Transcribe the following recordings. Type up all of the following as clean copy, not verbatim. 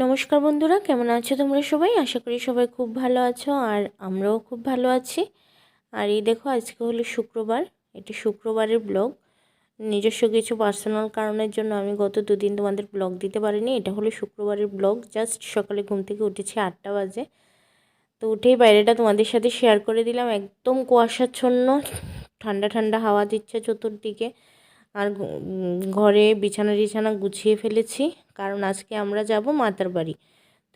নমস্কার বন্ধুরা, কেমন আছো তোমরা সবাই? আশা করি সবাই খুব ভালো আছো আর আমরাও খুব ভালো আছি। আর এই দেখো, আজকে হলো শুক্রবার। এটা শুক্রবারের ব্লগ। নিজস্ব কিছু পার্সোনাল কারণের জন্য আমি গত দুদিন তোমাদের ব্লগ দিতে পারিনি। এটা হলো শুক্রবারের ব্লগ। জাস্ট সকালে ঘুম থেকে উঠেছি 8টা বাজে। তো উঠেই বাইরেটা তোমাদের সাথে শেয়ার করে দিলাম। একদম কুয়াশাচ্ছন্ন, ঠান্ডা ঠান্ডা হাওয়া দিচ্ছে চতুর্দিকে। আর ঘরে বিছানা টিছানা গুছিয়ে ফেলেছি, কারণ আজকে আমরা যাব মাতার বাড়ি।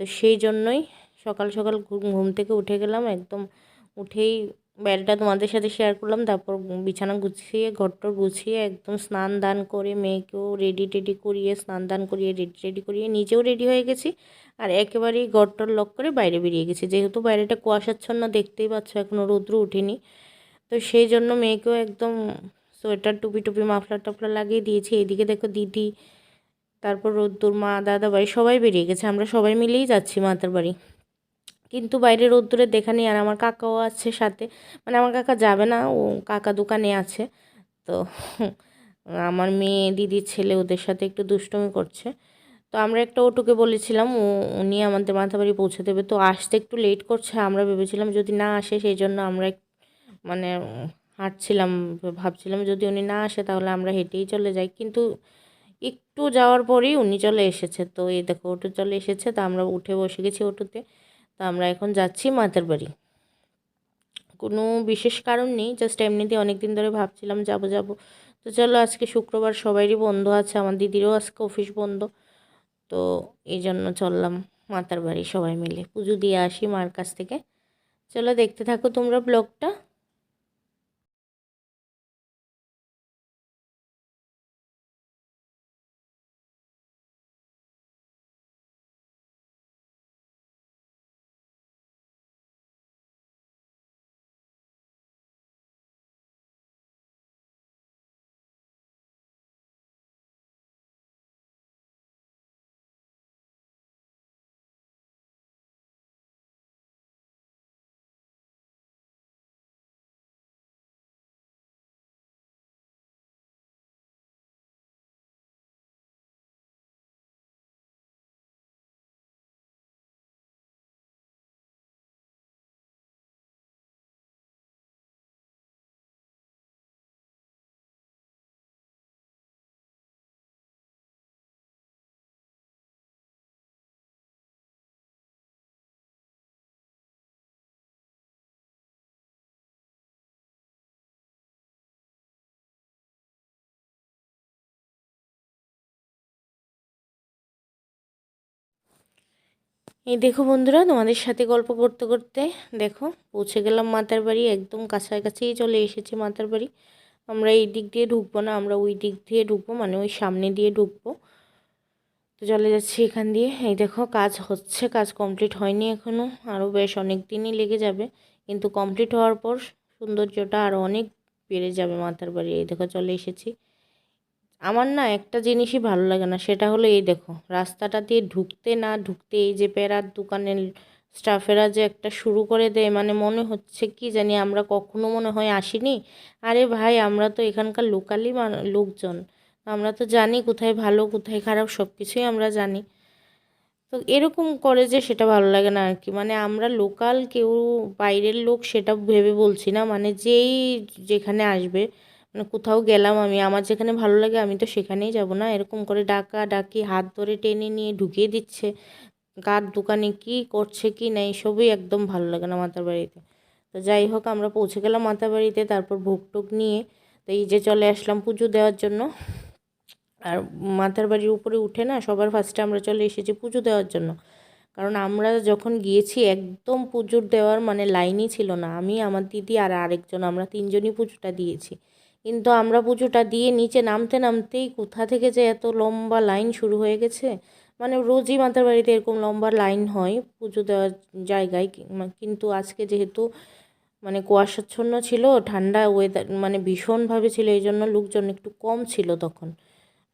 তো সেই জন্যই সকাল সকাল ঘুম থেকে উঠে গেলাম। একদম উঠেই ব্যাগটা তোমাদের সাথে শেয়ার করলাম। তারপর বিছানা গুছিয়ে ঘরটর গুছিয়ে একদম স্নান দান করে মেয়েকেও রেডি টেডি করিয়ে স্নান দান করিয়ে রেডি টেডি করিয়ে নিজেও রেডি হয়ে গেছি। আর একেবারেই ঘরটর লক করে বাইরে বেরিয়ে গেছি, যেহেতু বাইরেটা কুয়াশাচ্ছন্ন, দেখতেই পাচ্ছ এখনও রৌদ্র উঠেনি। তো সেই জন্য মেয়েকেও একদম সোয়েটার টুপি টুপি মাফলার টাফলার লাগিয়ে দিয়েছি। এইদিকে দেখো দিদি, তারপর রোদ্দুর, মা, দাদা ভাই সবাই বেরিয়ে গেছে। আমরা সবাই মিলেই যাচ্ছি মাতার বাড়ি। কিন্তু বাইরে রোদ্দুরের দেখা নেই। আর আমার কাকাও আছে সাথে, মানে আমার কাকা যাবে না, ও কাকা দোকানে আছে। তো আমার মেয়ে, দিদির ছেলে ওদের সাথে একটু দুষ্টুমি করছে। তো আমরা একটা অটোকে বলেছিলাম, উনি আমাদের মাথাবাড়ি পৌঁছে দেবে। তো আসতে একটু লেট করছে। আমরা ভেবেছিলাম যদি না আসে, সেই জন্য আমরা মানে হাঁটছিলাম। ভাবছিলাম যদি উনি না আসে তাহলে আমরা হেঁটেই চলে যাই। কিন্তু একটু যাওয়ার পরেই উনি চলে এসেছে। তো এই দেখো অটো চলে এসেছে। তো আমরা উঠে বসে গেছি অটোতে। তো আমরা এখন যাচ্ছি মাতার বাড়ি। কোনো বিশেষ কারণ নেই, জাস্ট এমনিতে অনেক দিন ধরে ভাবছিলাম যাব যাব। তো চলো, আজকে শুক্রবার, সবারই বন্ধ আছে, আমার দিদিরও আজকে অফিস বন্ধ। তো এই জন্য চললাম মাতার বাড়ি সবাই মিলে পুজো দিয়ে আসি মার কাছ থেকে। চলো, দেখতে থাকো তোমরা ব্লগটা। এই দেখো বন্ধুরা, তোমাদের সাথে গল্প করতে করতে দেখো পৌঁছে গেলাম মাতার বাড়ি। একদম কাছাকাছিই চলে এসেছি মাতার বাড়ি। আমরা এই দিক দিয়ে ঢুকবো না, আমরা ওই দিক দিয়ে ঢুকবো, মানে ওই সামনে দিয়ে ঢুকবো। তো চলে যাচ্ছি এখান দিয়ে। এই দেখো কাজ হচ্ছে, কাজ কমপ্লিট হয়নি এখনও, আরও বেশ অনেক দিনই লেগে যাবে। কিন্তু কমপ্লিট হওয়ার পর সৌন্দর্যটা আরও অনেক বেড়ে যাবে মাতার বাড়ি। এই দেখো চলে এসেছি। আমার না একটা জিনিসই ভালো লাগে না, সেটা হলো এই দেখো রাস্তাটা দিয়ে ঢুকতে না ঢুকতে এই যে পেরার দোকানের স্টাফেরা যে একটা শুরু করে দেয়, মানে মনে হচ্ছে কি জানি আমরা কখনো মনে হয় আসিনি। আরে ভাই, আমরা তো এখানকার লোকালই লোকজন। আমরা তো জানি কোথায় ভালো কোথায় খারাপ, সব কিছুই আমরা জানি। তো এরকম করে যে সেটা ভালো লাগে না আর কি। মানে আমরা লোকাল, কেউ বাইরের লোক সেটা ভেবে বলছি না, মানে যেই যেখানে আসবে, মানে কোথাও গেলাম আমি, আমার যেখানে ভালো লাগে আমি তো সেখানেই যাব না। এরকম করে ডাকা ডাকি, হাত ধরে টেনে নিয়ে ঢুকিয়ে দিচ্ছে, কার দোকানে কি করছে কি নেই সবই একদম ভালো লাগে না মাতার বাড়িতে। তো যাই হোক, আমরা পৌঁছে গেলাম মাতার বাড়িতে। তারপর ভোগ টোগ নিয়ে তো এই যে চলে আসলাম পুজো দেওয়ার জন্য। আর মাতার বাড়ির উপরে উঠে না সবার ফার্স্টে আমরা চলে এসেছি পুজো দেওয়ার জন্য। কারণ আমরা যখন গিয়েছি একদম পুজোর দেওয়ার মানে লাইনই ছিল না। আমি, আমার দিদি আর আরেকজন, আমরা তিনজনই পুজোটা দিয়েছি। কিন্তু আমরা পুজোটা দিয়ে নিচে নামতে নামতেই কোথা থেকে যে এত লম্বা লাইন শুরু হয়ে গেছে। মানে রোজই মাতার বাড়িতে এরকম লম্বা লাইন হয় পুজো দেওয়ার জায়গায়, কিন্তু আজকে যেহেতু মানে কুয়াশাচ্ছন্ন ছিল, ঠান্ডা ওয়েদার মানে ভীষণভাবে ছিল, এই জন্য লোকজন একটু কম ছিল তখন।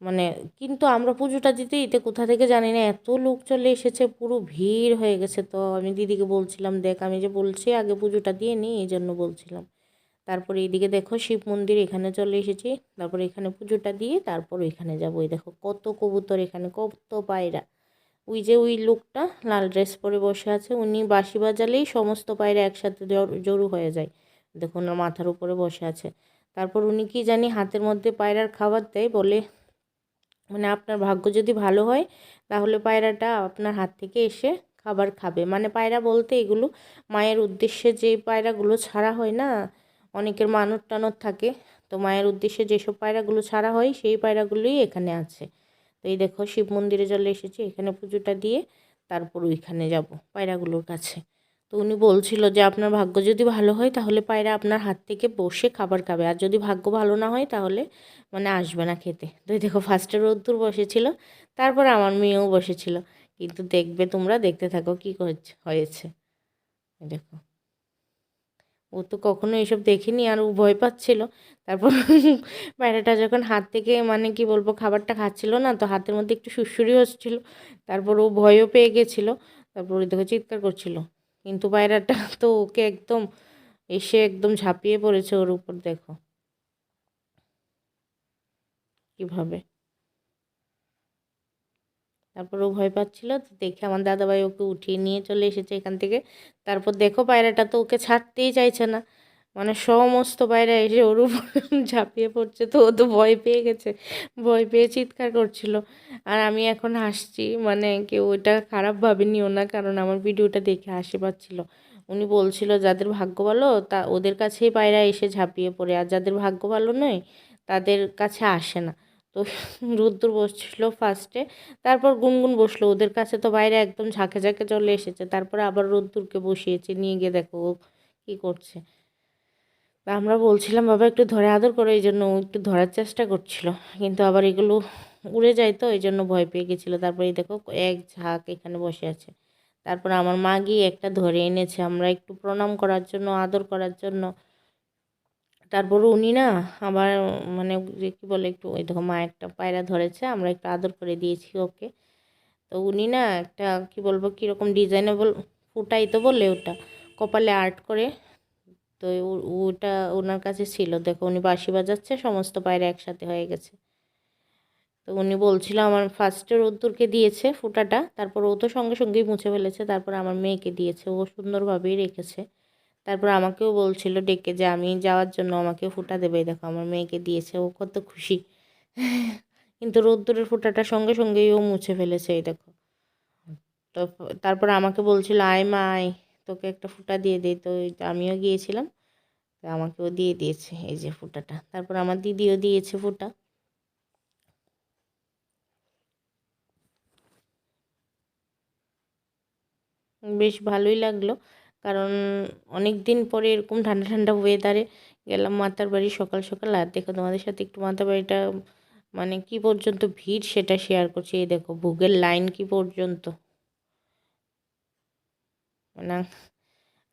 মানে কিন্তু আমরা পুজোটা দিতে দিতে কোথা থেকে জানি না এত লোক চলে এসেছে, পুরো ভিড় হয়ে গেছে। তো আমি দিদিকে বলছিলাম, দেখ আমি যে বলছি আগে পুজোটা দিয়ে নিই, এই জন্য বলছিলাম। তারপরে এইদিকে দেখো শিব মন্দির, এখানে চলে এসেছি। তারপরে এখানে পুজোটা দিয়ে তারপর এখানে যাবো। এই দেখো কত কবুতর, এখানে কত পায়রা। ওই লোকটা লাল ড্রেস পরে বসে আছে, উনি বাঁশি বাজালেই সমস্ত পায়রা একসাথে জড়ো হয়ে যায়। দেখুন ওনার মাথার উপরে বসে আছে। তারপর উনি কি জানি হাতের মধ্যে পায়রার খাবার দেয়, বলে মানে আপনার ভাগ্য যদি ভালো হয় তাহলে পায়রাটা আপনার হাত থেকে এসে খাবার খাবে। মানে পায়রা বলতে এগুলো মায়ের উদ্দেশ্যে যে পায়রাগুলো ছাড়া হয় না, অনেকের মানত টানত থাকে, তো মায়ের উদ্দেশ্যে যেসব পায়রাগুলো ছাড়া হয় সেই পায়রাগুলোই এখানে আছে। তো এই দেখো শিব মন্দিরে চলে এসেছি, এখানে পুজোটা দিয়ে তারপর ওইখানে যাব পায়রাগুলোর কাছে। তো উনি বলছিল যে আপনার ভাগ্য যদি ভালো হয় তাহলে পায়রা আপনার হাত থেকে বসে খাবার খাবে, আর যদি ভাগ্য ভালো না হয় তাহলে মানে আসবে না খেতে। তো এই দেখো ফার্স্টে রোদ্দুর বসেছিল, তারপর আমার মেয়েও বসেছিল। কিন্তু দেখবে তোমরা, দেখতে থাকো কি হয়েছে। দেখো ও তো কখনো এসব দেখিনি আর ও ভয় পাচ্ছিল। তারপর পায়রাটা যখন হাত থেকে মানে কি বলবো খাবারটা খাচ্ছিল না, তো হাতের মধ্যে একটু সুড়সুড়ি হচ্ছিল, তারপর ও ভয়ও পেয়ে গেছিলো। তারপর ওই দেখো চিৎকার করছিল, কিন্তু পায়রাটা তো ওকে একদম এসে একদম ঝাঁপিয়ে পড়েছে ওর উপর। দেখো কিভাবে, তারপর ও ভয় পাচ্ছিল, তো দেখে আমার দাদাভাই ওকে উঠিয়ে নিয়ে চলে এসেছে এখান থেকে। তারপর দেখো পায়রাটা তো ওকে ছাড়তেই চাইছে না, মানে সমস্ত পায়রা এসে ওর উপর ঝাঁপিয়ে পড়ছে, তো ও তো ভয় পেয়ে গেছে, ভয় পেয়ে চিৎকার করছিল। আর আমি এখন হাসছি, মানে কেউ ওইটা খারাপ ভাবে নিও না, কারণ আমার ভিডিওটা দেখে হাসি পাচ্ছিল। উনি বলছিল যাদের ভাগ্য ভালো তা ওদের কাছেই পায়রা এসে ঝাঁপিয়ে পড়ে, আর যাদের ভাগ্য ভালো নয় তাদের কাছে আসে না। তো রোদ্দুর বসছিল ফার্স্টে, তারপর গুনগুন বসলো, ওদের কাছে তো বাইরে একদম ঝাঁকে ঝাঁকে চলে এসেছে। তারপরে আবার রোদ্দুরকে বসিয়েছে, নিয়ে গিয়ে দেখো ও কী করছে। তা আমরা বলছিলাম বাবা একটু ধরে আদর করো, এই জন্য ও একটু ধরার চেষ্টা করছিল, কিন্তু আবার এগুলো উড়ে যায় তো এই জন্য ভয় পেয়ে গেছিলো। তারপরে এই দেখো এক ঝাঁক এখানে বসে আছে। তারপর আমার মা গিয়ে একটা ধরে এনেছে, আমরা একটু প্রণাম করার জন্য, আদর করার জন্য। তারপর উনি না আবার মানে যে কী বলে একটু, ওই দেখো মা একটা পায়রা ধরেছে, আমরা একটু আদর করে দিয়েছি ওকে। তো উনি না একটা কি বলবো কীরকম ডিজাইনেবল ফুটাই তো বলে ওটা, কপালে আর্ট করে, তো ওটা ওনার কাছে ছিল। দেখো উনি বাঁশি বাজাচ্ছে, সমস্ত পায়রা একসাথে হয়ে গেছে। তো উনি বলছিল আমার ফার্স্টে রোদ্দুরকে দিয়েছে ফুটাটা, তারপর ও তো সঙ্গে সঙ্গেই মুছে ফেলেছে, তারপর আমার মেয়েকে দিয়েছে, ও সুন্দরভাবেই রেখেছে। তারপর আমাকেও বলছিল ডেকে যে আমি যাওয়ার জন্য আমাকে ফুটা দেবে, দেখো আমার মেয়েকে দিয়েছে, ও কত খুশি। কিন্তু রোদ্দুরের ফুটাটা সঙ্গে সঙ্গেই ও মুছে ফেলেছে, এই দেখো। তো তারপর আমাকে বলছিল আয় মা আয়, তোকে একটা ফুটা দিয়ে দিই, তো আমিও গিয়েছিলাম, তো আমাকেও দিয়ে দিয়েছে এই যে ফুটাটা। তারপর আমার দিদিও দিয়েছে ফুটা। বেশ ভালোই লাগলো, কারণ অনেক দিন পরে এরকম ঠান্ডা ঠান্ডা ওয়েদারে গেলাম মাতার বাড়ি সকাল সকাল। আর দেখো তোমাদের সাথে একটু মাতার বাড়িটা মানে কি পর্যন্ত ভিড় সেটা শেয়ার করছি। এই দেখো ভোগের লাইন কি পর্যন্ত, মানে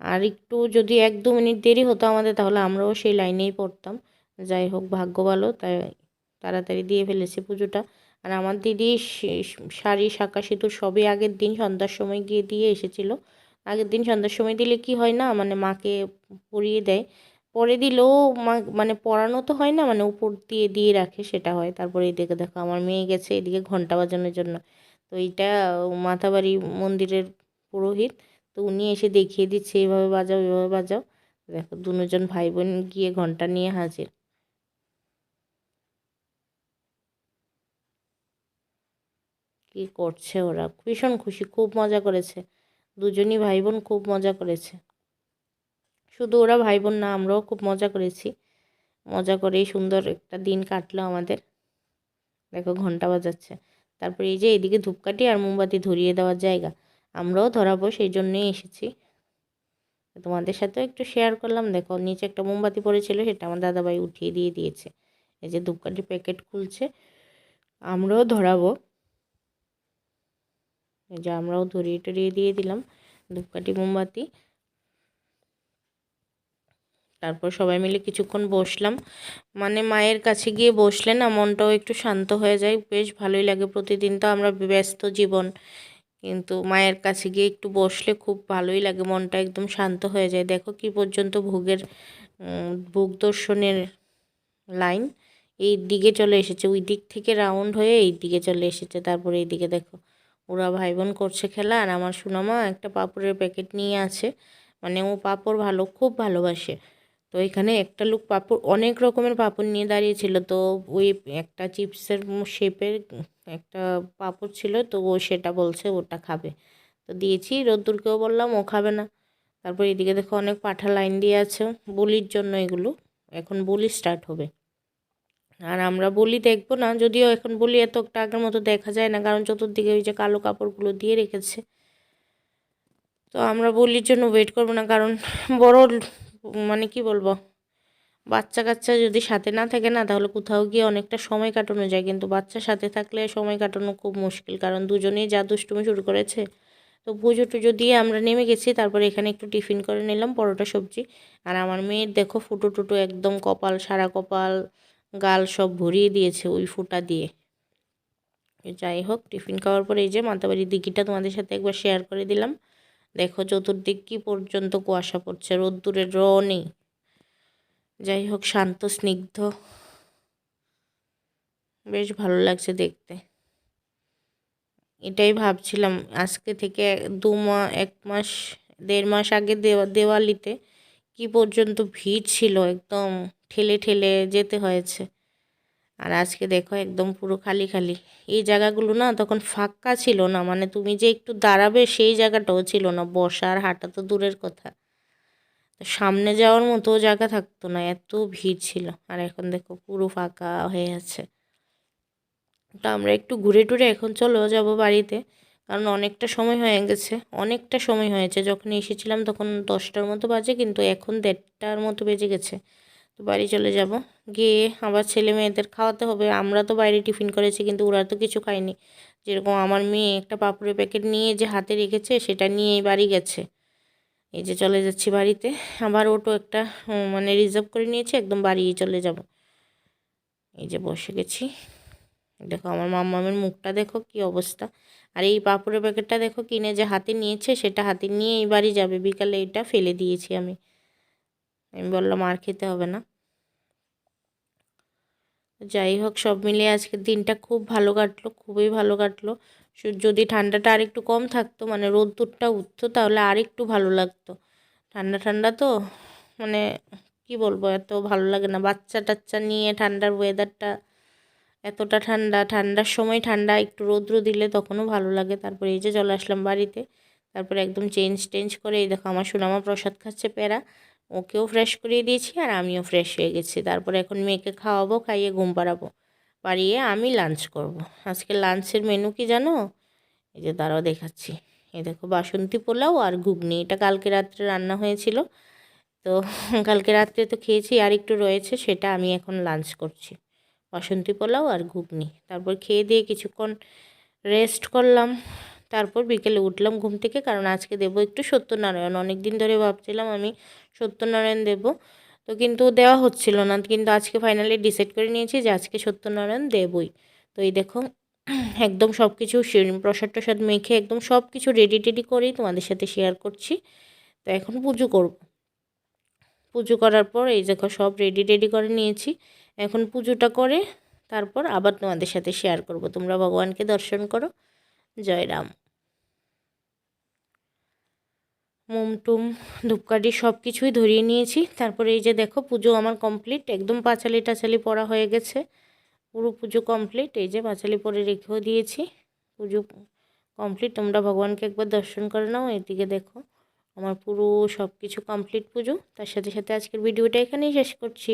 আর একটু যদি 1-2 মিনিট দেরি হতো আমাদের তাহলে আমরাও সেই লাইনেই পড়তাম। যাই হোক ভাগ্য ভালো, তাই তাড়াতাড়ি দিয়ে ফেলেছে পুজোটা। আর আমার দিদি শাড়ি শাঁকা সিঁদুর সবই আগের দিন সন্ধ্যার সময় গিয়ে দিয়ে এসেছিলো। আগের দিন সন্ধ্যার সময় দিলে কি হয় না, মানে মাকে পরিয়ে দেয়, পরে দিলেও মা মানে পরানো তো হয় না, মানে উপর দিয়ে দিয়ে রাখে সেটা হয়। তারপরে এদিকে দেখো আমার মেয়ে গেছে এদিকে ঘন্টা বাজানোর জন্য। তো এইটা মাথাবাড়ি মন্দিরের পুরোহিত, তো উনি এসে দেখিয়ে দিচ্ছে এইভাবে বাজাও এইভাবে বাজাও। দেখো দুজন ভাই বোন গিয়ে ঘন্টা নিয়ে হাজির। কি করছে ওরা, ভীষণ খুশি, খুব মজা করেছে, দুজনই ভাই বোন খুব মজা করেছে। শুধু ওরা ভাই বোন না, আমরাও খুব মজা করেছি, মজা করেই সুন্দর একটা দিন কাটলো আমাদের। দেখো ঘন্টা বাজাচ্ছে। তারপরে এই যে এদিকে ধূপকাঠি আর মোমবাতি ধরিয়ে দেওয়ার জায়গা, আমরাও ধরাবো সেই জন্যই এসেছি, তোমাদের সাথেও একটু শেয়ার করলাম। দেখো নিচে একটা মোমবাতি পড়েছিল, সেটা আমার দাদাভাই উঠিয়ে দিয়ে দিয়েছে। এই যে ধূপকাঠির প্যাকেট খুলছে, আমরাও ধরাবো। এই যে আমরাও ধরিয়ে টরিয়ে দিয়ে দিলাম ধূপকাঠি মোমবাতি। তারপর সবাই মিলে কিছুক্ষণ বসলাম, মানে মায়ের কাছে গিয়ে বসলে না মনটাও একটু শান্ত হয়ে যায়, বেশ ভালোই লাগে। প্রতিদিন তো আমরা ব্যস্ত জীবন, কিন্তু মায়ের কাছে গিয়ে একটু বসলে খুব ভালোই লাগে, মনটা একদম শান্ত হয়ে যায়। দেখো কি পর্যন্ত ভোগের ভোগ দর্শনের লাইন এই দিকে চলে এসেছে, ওই দিক থেকে রাউন্ড হয়ে এই দিকে চলে এসেছে। তারপরে এইদিকে দেখো ওরা ভাই বোন করছে খেলা, আর আমার সোনামা একটা পাঁপড়ের প্যাকেট নিয়ে আছে, মানে ও পাঁপড় খুব ভালোবাসে। তো এখানে একটা লোক পাঁপড়, অনেক রকমের পাঁপড় নিয়ে দাঁড়িয়েছিল, তো ওই একটা চিপসের শেপের একটা পাঁপড় ছিল, তো ও সেটা বলছে ওটা খাবে, তো দিয়েছি। রোদ্দুরকেও বললাম, ও খাবে না। তারপর এদিকে দেখো অনেক পাঠা লাইন দিয়ে আছে বলির জন্য, এগুলো এখন বলি স্টার্ট হবে। আর আমরা বলি দেখবো না, যদিও এখন বলি এত একটা আগের মতো দেখা যায় না, কারণ চতুর্দিকে ওই যে কালো কাপড়গুলো দিয়ে রেখেছে। তো আমরা বলির জন্য ওয়েট করবো না, কারণ বড় মানে কি বলবো, বাচ্চা কাচ্চা যদি সাথে না থাকে না, তাহলে কোথাও গিয়ে অনেকটা সময় কাটানো যায়, কিন্তু বাচ্চার সাথে থাকলে সময় কাটানো খুব মুশকিল, কারণ দুজনেই যা দুষ্টুমি শুরু করেছে। তো পুজো টুজো দিয়ে আমরা নেমে গেছি। তারপরে এখানে একটু টিফিন করে নিলাম, পরোটা সবজি। আর আমার মেয়ের দেখো ফুটো টুটো একদম কপাল, সারা কপাল গাল সব ভরিয়ে দিয়েছে ওই ফুটা দিয়ে। যাই হোক, টিফিন খাওয়ার পরে এই যে মাতাবাড়ির দিঘিটা তোমাদের সাথে একবার শেয়ার করে দিলাম। দেখো চতুর্দিক কি পর্যন্ত কুয়াশা পড়ছে, রোদ্দুরের র নেই। যাই হোক, শান্ত স্নিগ্ধ, বেশ ভালো লাগছে দেখতে। এটাই ভাবছিলাম, আজকে থেকে 1 মাস 1.5 মাস আগে দেওয়ালিতে কি পর্যন্ত ভিড় ছিল, একদম ঠেলে ঠেলে যেতে হয়েছে। আর আজকে দেখো একদম পুরো খালি খালি। এই জায়গাগুলো না তখন ফাঁকা ছিল না, মানে তুমি যে একটু দাঁড়াবে সেই জায়গাটাও ছিল না, বসার হাঁটা তো দূরের কথা, তো সামনে যাওয়ার মতো জায়গা থাকতো না, এত ভিড় ছিল। আর এখন দেখো পুরো ফাঁকা হয়ে আছে। তো আমরা একটু ঘুরে টুরে এখন চলো যাব বাড়িতে, কারণ অনেকটা সময় হয়ে গেছে, অনেকটা সময় হয়েছে। যখন এসেছিলাম তখন 10টার মতো বাজে, কিন্তু এখন 1:30টার মতো বেজে গেছে। তো বাড়ি চলে যাব, গিয়ে আবার ছেলে মেয়েদের খাওয়াতে হবে। আমরা তো বাইরে টিফিন করেছি, কিন্তু ওরা তো কিছু খায়নি। যেরকম আমার মেয়ে একটা পাঁপড়ের প্যাকেট নিয়ে যে হাতে রেখেছে, সেটা নিয়েই বাড়ি গেছে। এই যে চলে যাচ্ছি বাড়িতে, আবার অটো একটা মানে রিজার্ভ করে নিয়েছি, একদম বাড়িই চলে যাব। এই যে বসে গেছি, দেখো আমার মাম্মামের মুখটা দেখো কি অবস্থা। আর এই পাঁপড়ের প্যাকেটটা দেখো কিনে যে হাতে নিয়েছে, সেটা হাতে নিয়ে এই বাড়ি যাবে, বিকালে এটা ফেলে দিয়েছি আমি। আমি বললাম আর খেতে হবে না। যাই হোক, সব মিলিয়ে আজকের দিনটা খুব ভালো কাটলো, খুবই ভালো কাটলো। যদি ঠান্ডাটা আর একটু কম থাকতো, মানে রোদ্দুরটা উঠতো, তাহলে আর একটু ভালো লাগতো। ঠান্ডা ঠান্ডা তো, মানে কি বলবো, এত ভালো লাগে না। বাচ্চা টাচ্চা নিয়ে ঠান্ডার ওয়েদারটা এতটা ঠান্ডা, ঠান্ডার সময় ঠান্ডা, একটু রৌদ্র দিলে তখনও ভালো লাগে। তারপরে এই যে চলে আসলাম বাড়িতে। তারপরে একদম চেঞ্জ করে এই দেখো আমার সোনামা প্রসাদ খাচ্ছে প্যারা, ওকেও ফ্রেশ করিয়ে দিয়েছি, আর আমিও ফ্রেশ হয়ে গেছি। তারপরে এখন মেয়েকে খাওয়াবো, খাইয়ে ঘুম পাড়াবো, পাড়িয়ে আমি লাঞ্চ করব। আজকে লাঞ্চের মেনু কি জানো? এই যে দাঁড়াও দেখাচ্ছি। এই দেখো বাসন্তী পোলাও আর ঘুগনি, এটা কালকে রাত্রে রান্না হয়েছিল, তো কালকে রাত্রে তো খেয়েছি, আর একটু রয়েছে, সেটা আমি এখন লাঞ্চ করছি। বাসন্তী পোলাও আর ঘুগনি। তারপর খেয়ে দিয়ে কিছুক্ষণ রেস্ট করলাম। তারপর বিকেলে উঠলাম ঘুম থেকে, কারণ আজকে দেবো একটু সত্যনারায়ণ। অনেক দিন ধরে ভাবছিলাম আমি সত্যনারায়ণ দেব, তো কিন্তু দেওয়া হচ্ছিল না, কিন্তু আজকে ফাইনালি ডিসাইড করে নিয়েছি যে আজকে সত্যনারায়ণ দেবই। তো এই দেখো একদম সব কিছু প্রসাদ টসাদ মেখে একদম সব কিছু রেডি টেডি করেই তোমাদের সাথে শেয়ার করছি। তো এখন পুজো করব। পুজো করার পর এই দেখো সব রেডি করে নিয়েছি। এখন পুজোটা করে তারপর আবার তোমাদের সাথে শেয়ার করব। তোমরা ভগবানকে দর্শন করো। জয় রাম। মোমটুম ধূপকাঠি সব কিছুই ধরিয়ে নিয়েছি। তারপরে এই যে দেখো পুজো আমার কমপ্লিট, একদম পাঁচালি টাচালি পড়া হয়ে গেছে, পুরো পুজো কমপ্লিট। এই যে পাঁচালি পরে রেখেও দিয়েছি, পুজো কমপ্লিট। তোমরা ভগবানকে একবার দর্শন করে নাও। এদিকে দেখো আমার পুরো সব কিছু কমপ্লিট পুজো। তার সাথে সাথে আজকের ভিডিওটা এখানেই শেষ করছি।